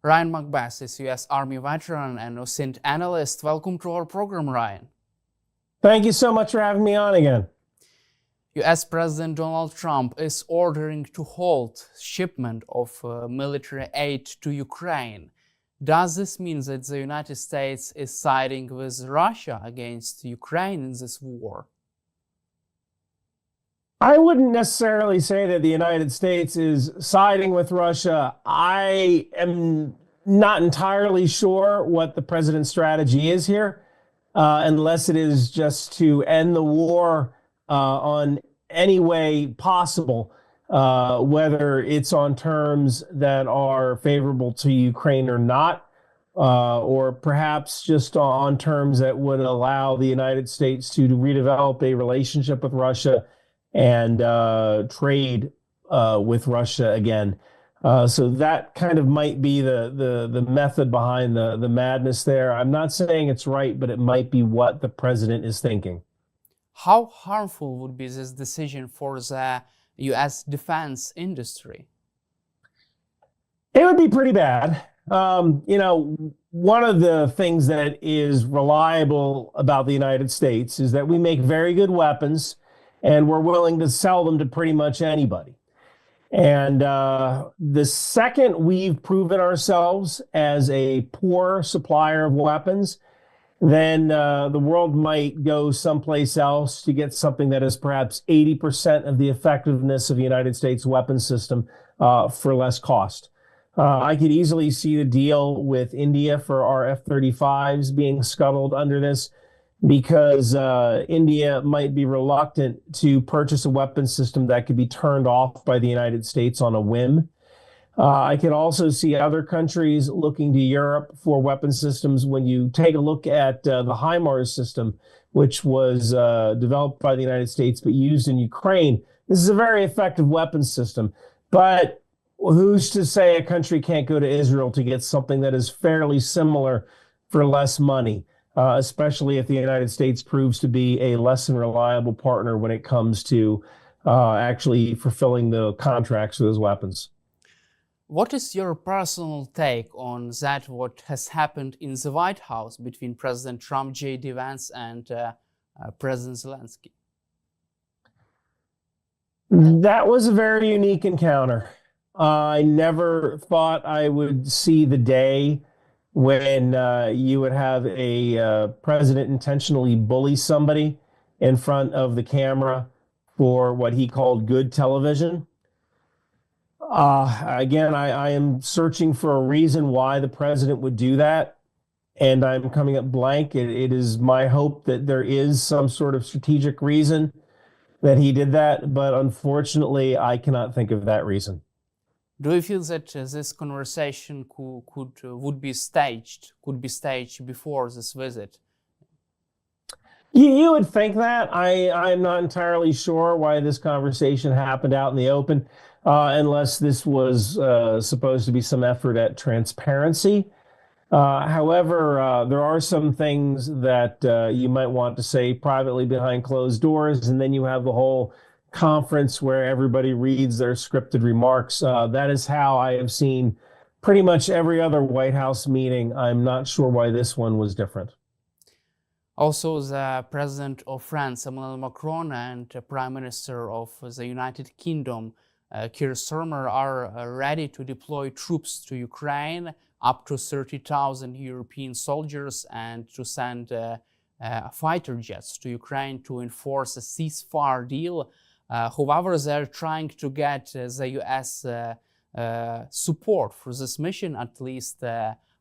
Ryan McBeth is U.S. Army veteran and OSINT Analyst. Welcome to our program, Ryan. Thank you so much for having me on again. U.S. President Donald Trump is ordering to halt shipment of military aid to Ukraine. Does this mean that the United States is siding with Russia against Ukraine in this war? I wouldn't necessarily say that the United States is siding with Russia. I am not entirely sure what the president's strategy is here, unless it is just to end the war on any way possible, whether it's on terms that are favorable to Ukraine or not, or perhaps just on terms that would allow the United States to redevelop a relationship with Russia and trade with Russia again. So that kind of might be the method behind the madness there. I'm not saying it's right, but it might be what the president is thinking. How harmful would be this decision for the U.S. defense industry? It would be pretty bad. One of the things that is reliable about the United States is that we make very good weapons, and we're willing to sell them to pretty much anybody. And the second we've proven ourselves as a poor supplier of weapons, then the world might go someplace else to get something that is perhaps 80% of the effectiveness of the United States weapon system for less cost. I could easily see the deal with India for our F-35s being scuttled under this, because India might be reluctant to purchase a weapon system that could be turned off by the United States on a whim. I could also see other countries looking to Europe for weapon systems. When you take a look at the HIMARS system, which was developed by the United States but used in Ukraine, this is a very effective weapon system. But who's to say a country can't go to Israel to get something that is fairly similar for less money? Especially if the United States proves to be a less than reliable partner when it comes to actually fulfilling the contracts for those weapons. What is your personal take on that, what has happened in the White House between President Trump, J.D. Vance, and President Zelensky? That was a very unique encounter. I never thought I would see the day when you would have a president intentionally bully somebody in front of the camera for what he called good television. Again, I am searching for a reason why the president would do that, and I'm coming up blank. It is my hope that there is some sort of strategic reason that he did that, but unfortunately, I cannot think of that reason. Do you feel that this conversation could be staged before this visit? You would think that. I'm not entirely sure why this conversation happened out in the open, unless this was supposed to be some effort at transparency. However, there are some things that you might want to say privately behind closed doors, and then you have the whole conference where everybody reads their scripted remarks. That is how I have seen pretty much every other White House meeting. I'm not sure why this one was different. Also, the President of France, Emmanuel Macron, and Prime Minister of the United Kingdom, Keir Starmer, are ready to deploy troops to Ukraine, up to 30,000 European soldiers, and to send fighter jets to Ukraine to enforce a ceasefire deal. However, they're trying to get the U.S. support for this mission, at least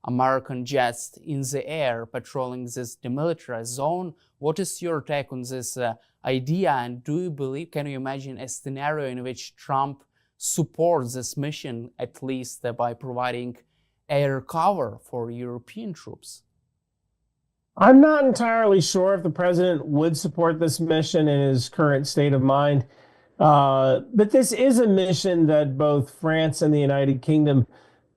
American jets in the air patrolling this demilitarized zone. What is your take on this idea, and do you believe, can you imagine a scenario in which Trump supports this mission, at least by providing air cover for European troops? I'm not entirely sure if the president would support this mission in his current state of mind. But this is a mission that both France and the United Kingdom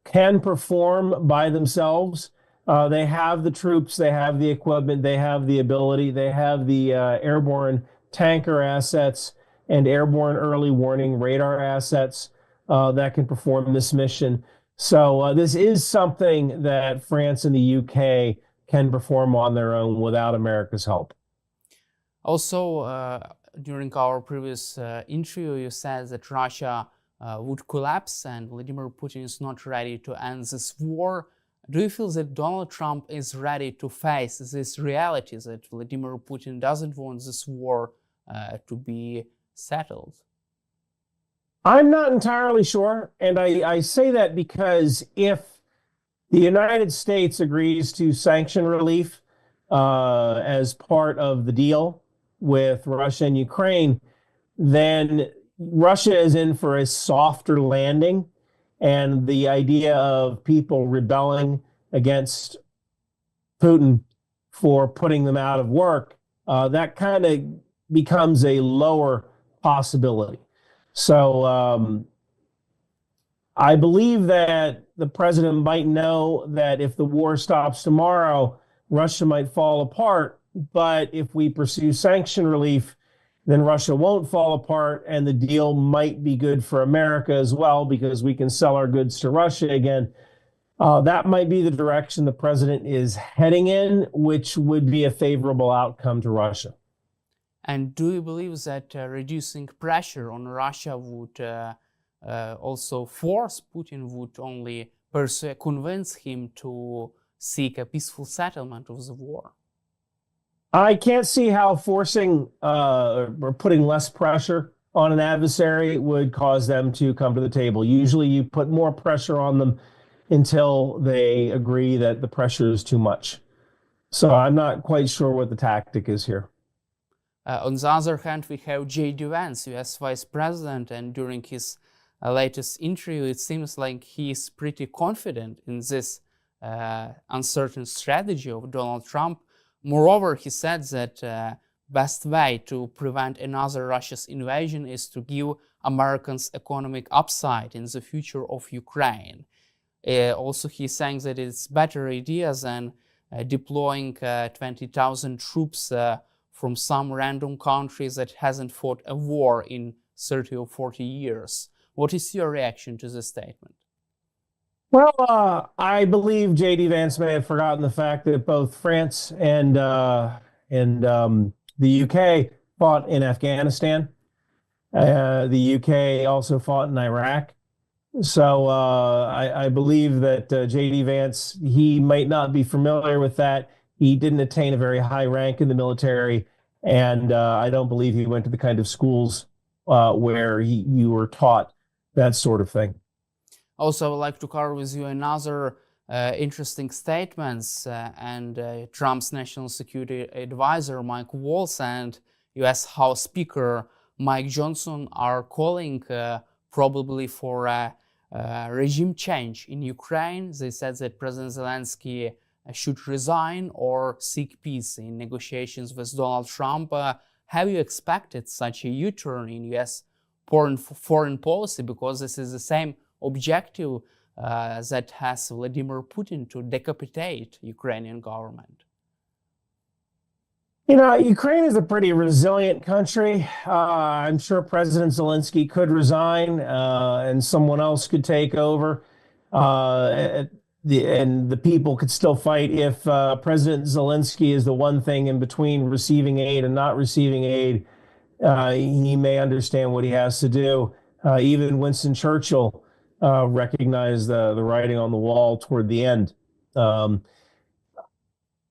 can perform by themselves. They have the troops, they have the equipment, they have the ability, they have the airborne tanker assets and airborne early warning radar assets that can perform this mission. So this is something that France and the UK can perform on their own without America's help. Also, during our previous interview, you said that Russia would collapse and Vladimir Putin is not ready to end this war. Do you feel that Donald Trump is ready to face this reality that Vladimir Putin doesn't want this war to be settled? I'm not entirely sure. And I say that because if the United States agrees to sanction relief as part of the deal with Russia and Ukraine, then Russia is in for a softer landing. And the idea of people rebelling against Putin for putting them out of work, that kind of becomes a lower possibility. So I believe that the president might know that if the war stops tomorrow, Russia might fall apart. But if we pursue sanction relief, then Russia won't fall apart, and the deal might be good for America as well because we can sell our goods to Russia again. That might be the direction the president is heading in, which would be a favorable outcome to Russia. And do you believe that reducing pressure on Russia would also force Putin, would only convince him to seek a peaceful settlement of the war? I can't see how forcing or putting less pressure on an adversary would cause them to come to the table. Usually you put more pressure on them until they agree that the pressure is too much. So I'm not quite sure what the tactic is here. On the other hand, we have J.D. Vance, U.S. Vice President, and during his latest interview, it seems like he is pretty confident in this uncertain strategy of Donald Trump. Moreover, he said that best way to prevent another Russia's invasion is to give Americans economic upside in the future of Ukraine. Also, he's saying that it's a better idea than deploying 20,000 troops from some random country that hasn't fought a war in 30 or 40 years. What is your reaction to this statement? Well, I believe J.D. Vance may have forgotten the fact that both France and the UK fought in Afghanistan. The UK also fought in Iraq. So I believe that J.D. Vance, he might not be familiar with that. He didn't attain a very high rank in the military, and I don't believe he went to the kind of schools where you were taught that sort of thing. Also, I would like to cover with you another interesting statements and Trump's national security advisor, Mike Waltz, and U.S. House Speaker Mike Johnson are calling probably for a regime change in Ukraine. They said that President Zelensky should resign or seek peace in negotiations with Donald Trump. Have you expected such a U-turn in U.S. foreign policy? Because this is the same objective that has Vladimir Putin to decapitate Ukrainian government. You know, Ukraine is a pretty resilient country. I'm sure President Zelensky could resign and someone else could take over. And the people could still fight if President Zelensky is the one thing in between receiving aid and not receiving aid. He may understand what he has to do. Even Winston Churchill recognized the writing on the wall toward the end.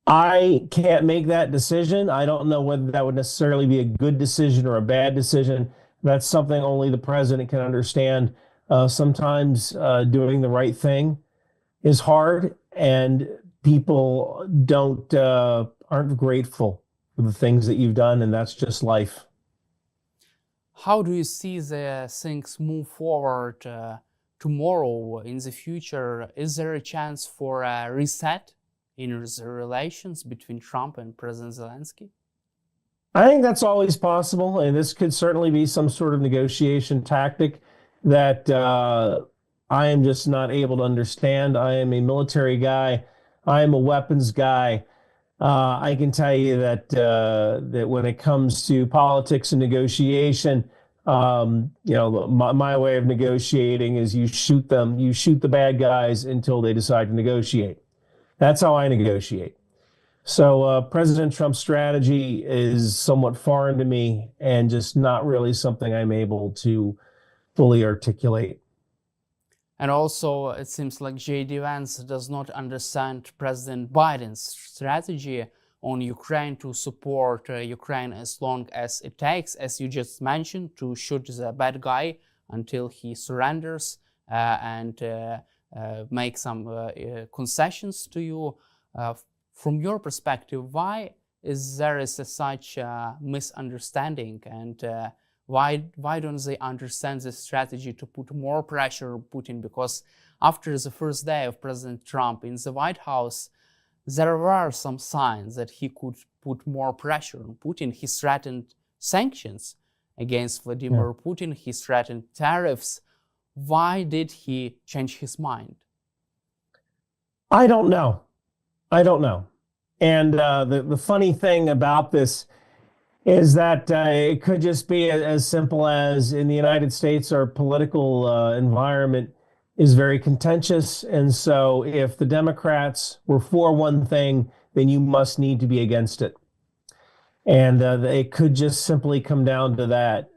I can't make that decision. I don't know whether that would necessarily be a good decision or a bad decision. That's something only the president can understand. Sometimes doing the right thing is hard, and people aren't grateful for the things that you've done, and that's just life. How do you see the things move forward tomorrow in the future? Is there a chance for a reset in the relations between Trump and President Zelensky? I think that's always possible, and this could certainly be some sort of negotiation tactic that I am just not able to understand. I am a military guy. I am a weapons guy. I can tell you that that when it comes to politics and negotiation, My way of negotiating is you shoot the bad guys until they decide to negotiate. That's how I negotiate. So President Trump's strategy is somewhat foreign to me and just not really something I'm able to fully articulate. And also, it seems like J.D. Vance does not understand President Biden's strategy on Ukraine to support Ukraine as long as it takes, as you just mentioned, to shoot the bad guy until he surrenders and make some concessions to you. From your perspective, why is there such a misunderstanding, and why don't they understand the strategy to put more pressure on Putin? Because after the first day of President Trump in the White House, there were some signs that he could put more pressure on Putin. He threatened sanctions against Vladimir Putin. He threatened tariffs. Why did he change his mind? I don't know. And the funny thing about this is that it could just be as simple as in the United States, our political environment is very contentious. And so if the Democrats were for one thing, then you must need to be against it. And it could just simply come down to that.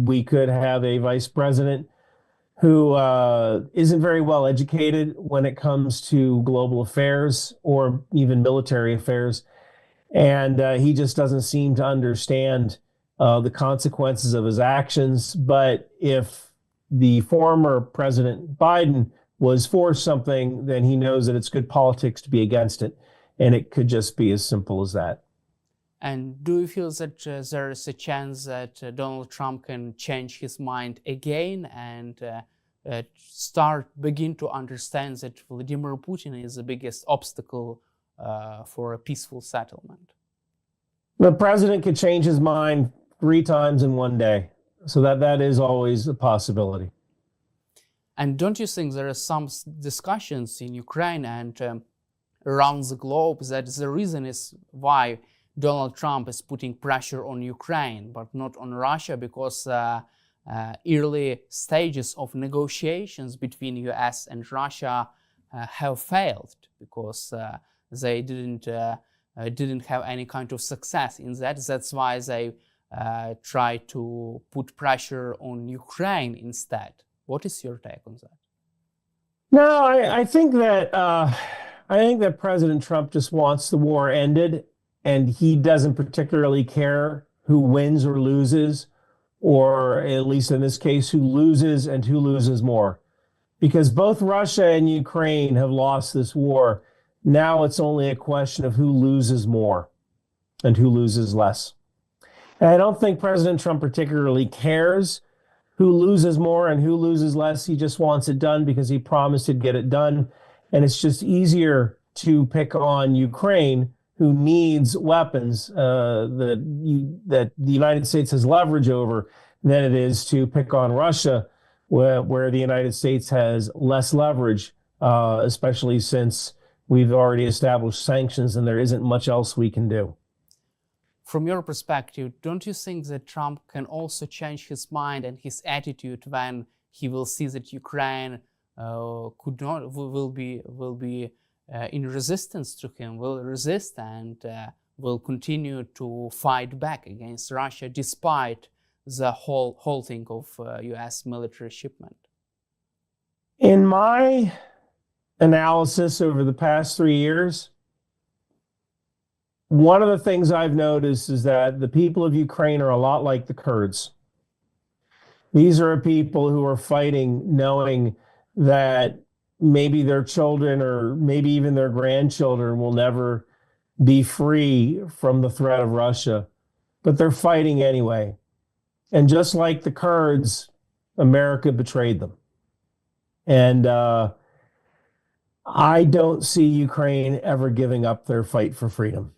We could have a vice president who isn't very well educated when it comes to global affairs or even military affairs. And he just doesn't seem to understand the consequences of his actions. But if the former President Biden was for something, then he knows that it's good politics to be against it. And it could just be as simple as that. And do you feel that there is a chance that Donald Trump can change his mind again and begin to understand that Vladimir Putin is the biggest obstacle for a peaceful settlement? The president could change his mind 3 times in one day. So that is always a possibility. And don't you think there are some discussions in Ukraine and around the globe that the reason is why Donald Trump is putting pressure on Ukraine but not on Russia, because early stages of negotiations between US and Russia have failed because they didn't have any kind of success in that. That's why they try to put pressure on Ukraine instead. What is your take on that? No, I think that President Trump just wants the war ended, and he doesn't particularly care who wins or loses, or at least in this case, who loses and who loses more. Because both Russia and Ukraine have lost this war. Now it's only a question of who loses more and who loses less. And I don't think President Trump particularly cares who loses more and who loses less. He just wants it done because he promised he'd get it done. And it's just easier to pick on Ukraine, who needs weapons that the United States has leverage over, than it is to pick on Russia, where the United States has less leverage, especially since we've already established sanctions and there isn't much else we can do. From your perspective, don't you think that Trump can also change his mind and his attitude when he will see that Ukraine will be in resistance to him, will resist and will continue to fight back against Russia despite the halting of US military shipment? In my analysis over the past 3 years, one of the things I've noticed is that the people of Ukraine are a lot like the Kurds. These are people who are fighting knowing that maybe their children or maybe even their grandchildren will never be free from the threat of Russia, but they're fighting anyway. And just like the Kurds, America betrayed them. And I don't see Ukraine ever giving up their fight for freedom.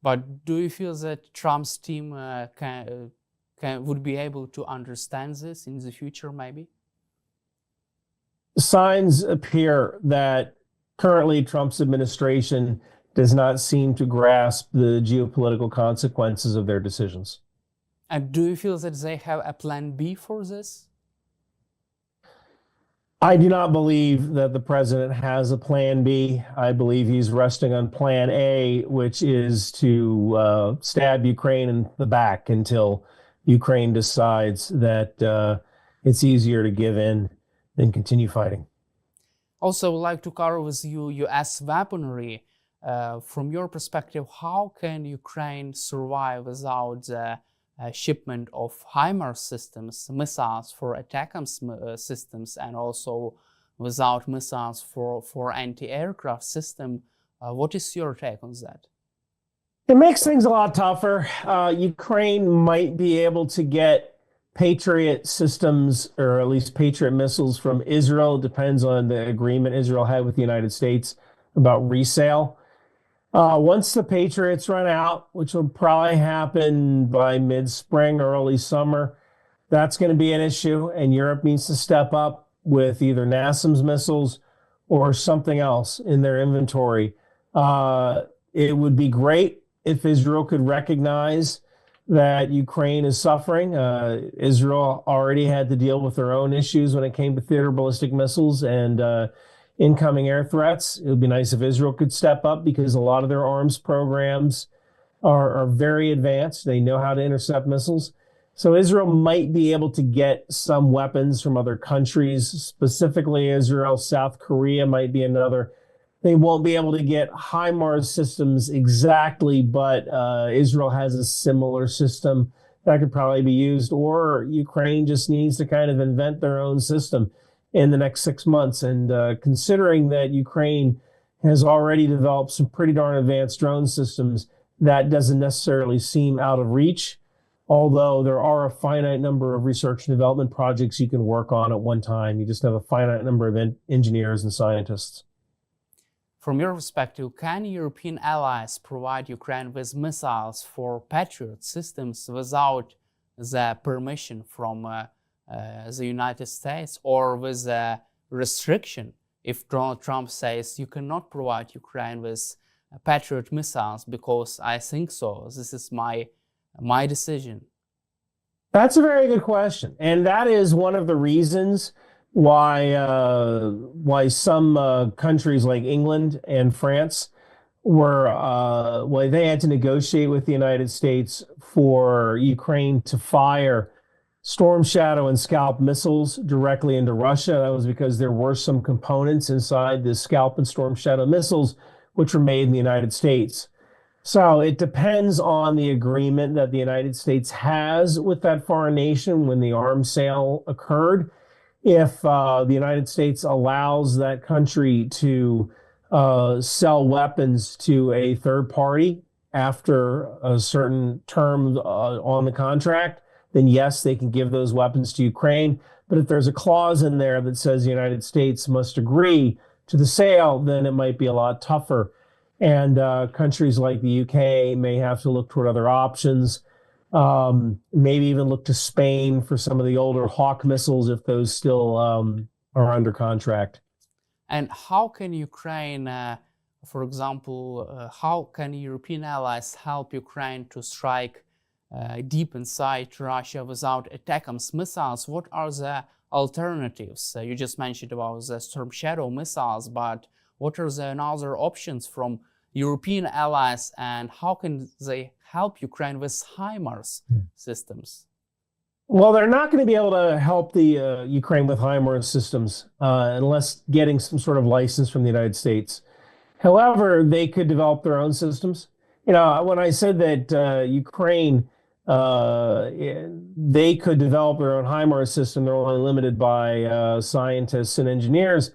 But do you feel that Trump's team would be able to understand this in the future, maybe? Signs appear that currently Trump's administration does not seem to grasp the geopolitical consequences of their decisions. And do you feel that they have a plan B for this? I do not believe that the president has a plan B. I believe he's resting on plan A, which is to stab Ukraine in the back until Ukraine decides that it's easier to give in than continue fighting. Also, I would like to cover with you U.S. weaponry. From your perspective, how can Ukraine survive without the shipment of HIMARS systems, missiles for ATACMS systems, and also without missiles for anti-aircraft system? What is your take on that? It makes things a lot tougher. Ukraine might be able to get Patriot systems, or at least Patriot missiles from Israel. Depends on the agreement Israel had with the United States about resale. Once the Patriots run out, which will probably happen by mid-spring or early summer, that's going to be an issue, and Europe needs to step up with either NASAMS missiles or something else in their inventory. It would be great if Israel could recognize that Ukraine is suffering. Israel already had to deal with their own issues when it came to theater ballistic missiles and incoming air threats. It would be nice if Israel could step up because a lot of their arms programs are very advanced. They know how to intercept missiles. So Israel might be able to get some weapons from other countries, specifically Israel. South Korea might be another. They won't be able to get HIMARS systems exactly, but Israel has a similar system that could probably be used, or Ukraine just needs to kind of invent their own system in the next 6 months. And considering that Ukraine has already developed some pretty darn advanced drone systems, that doesn't necessarily seem out of reach, although there are a finite number of research and development projects you can work on at one time. You just have a finite number of engineers and scientists. From your perspective, can European allies provide Ukraine with missiles for Patriot systems without the permission from the United States, or with a restriction if Donald Trump says you cannot provide Ukraine with Patriot missiles because I think so, this is my decision? That's a very good question, and that is one of the reasons why some countries like England and France were why they had to negotiate with the United States for Ukraine to fire Storm Shadow and Scalp missiles directly into Russia. That was because there were some components inside the Scalp and Storm Shadow missiles which were made in the United States. So it depends on the agreement that the United States has with that foreign nation when the arms sale occurred. If the United States allows that country to sell weapons to a third party after a certain term on the contract, then yes, they can give those weapons to Ukraine. But if there's a clause in there that says the United States must agree to the sale, then it might be a lot tougher. And countries like the UK may have to look toward other options. Maybe even look to Spain for some of the older Hawk missiles if those still are under contract. And how can Ukraine, for example, how can European allies help Ukraine to strike deep inside Russia without ATACMS missiles? What are the alternatives? You just mentioned about the Storm Shadow missiles, but what are the other options from European allies, and how can they help Ukraine with HIMARS systems? Well, they're not going to be able to help the Ukraine with HIMARS systems unless getting some sort of license from the United States. However, they could develop their own systems. You know, when I said that Ukraine, they could develop their own HIMARS system, they're only limited by scientists and engineers.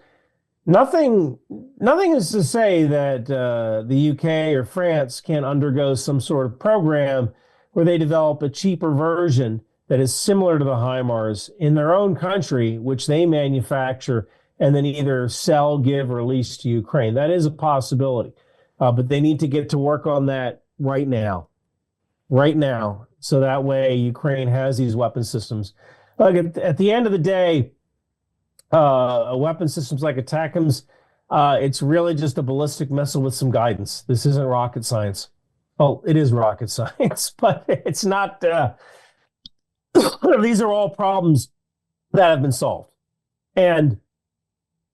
Nothing is to say that the UK or France can't undergo some sort of program where they develop a cheaper version that is similar to the HIMARS in their own country, which they manufacture and then either sell, give, or lease to Ukraine. That is a possibility, but they need to get to work on that right now, so that way Ukraine has these weapon systems. Look, at the end of the day, weapon systems like ATACMS, it's really just a ballistic missile with some guidance. This isn't rocket science. Well, it is rocket science, but it's not These are all problems that have been solved. And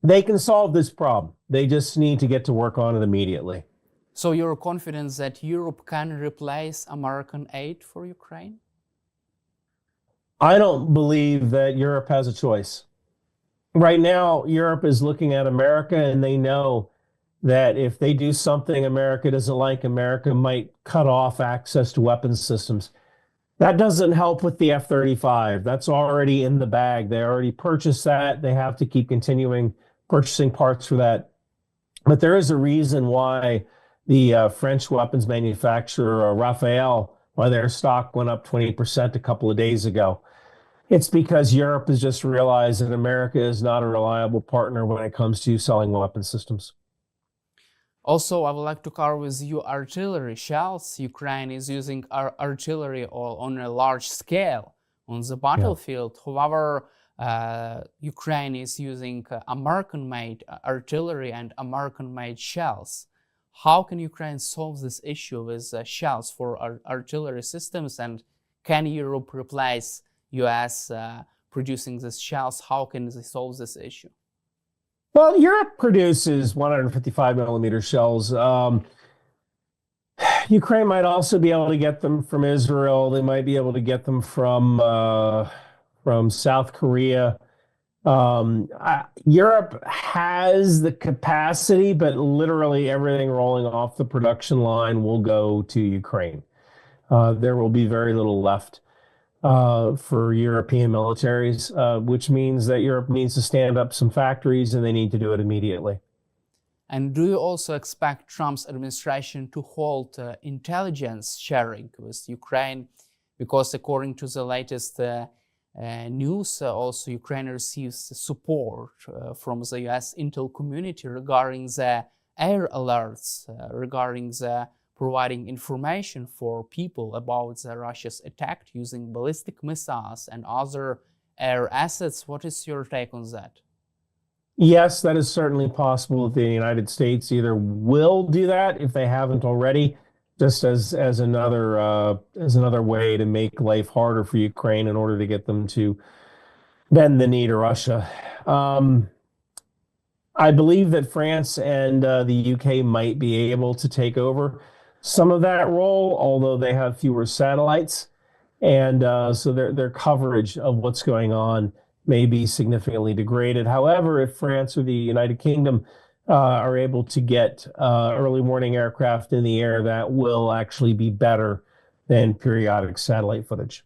they can solve this problem. They just need to get to work on it immediately. So you're confident that Europe can replace American aid for Ukraine? I don't believe that Europe has a choice. Right now, Europe is looking at America, and they know that if they do something America doesn't like, America might cut off access to weapons systems. That doesn't help with the F-35. That's already in the bag. They already purchased that. They have to keep continuing purchasing parts for that. But there is a reason why the French weapons manufacturer, Rafale, why their stock went up 20% a couple of days ago. It's because Europe has just realized that America is not a reliable partner when it comes to selling weapon systems. Also, I would like to cover with you artillery shells. Ukraine is using artillery on a large scale on the battlefield. Yeah. However, Ukraine is using American-made artillery and American-made shells. How can Ukraine solve this issue with shells for artillery systems? And can Europe replace US producing these shells? How can they solve this issue? Well, Europe produces 155 millimeter shells. Ukraine might also be able to get them from Israel. They might be able to get them from South Korea. Europe has the capacity, but literally everything rolling off the production line will go to Ukraine. There will be very little left for European militaries, which means that Europe needs to stand up some factories, and they need to do it immediately. And do you also expect Trump's administration to halt intelligence sharing with Ukraine? Because according to the latest news, also Ukraine receives support from the US intel community regarding the air alerts, regarding the providing information for people about Russia's attack using ballistic missiles and other air assets. What is your take on that? Yes, that is certainly possible. The United States either will do that if they haven't already, just as another way to make life harder for Ukraine in order to get them to bend the knee to Russia. I believe that France and the UK might be able to take over some of that role, although they have fewer satellites, and so their coverage of what's going on may be significantly degraded. However, if France or the United Kingdom are able to get early warning aircraft in the air, that will actually be better than periodic satellite footage.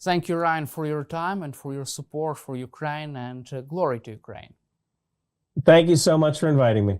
Thank you, Ryan, for your time and for your support for Ukraine, and glory to Ukraine. Thank you so much for inviting me.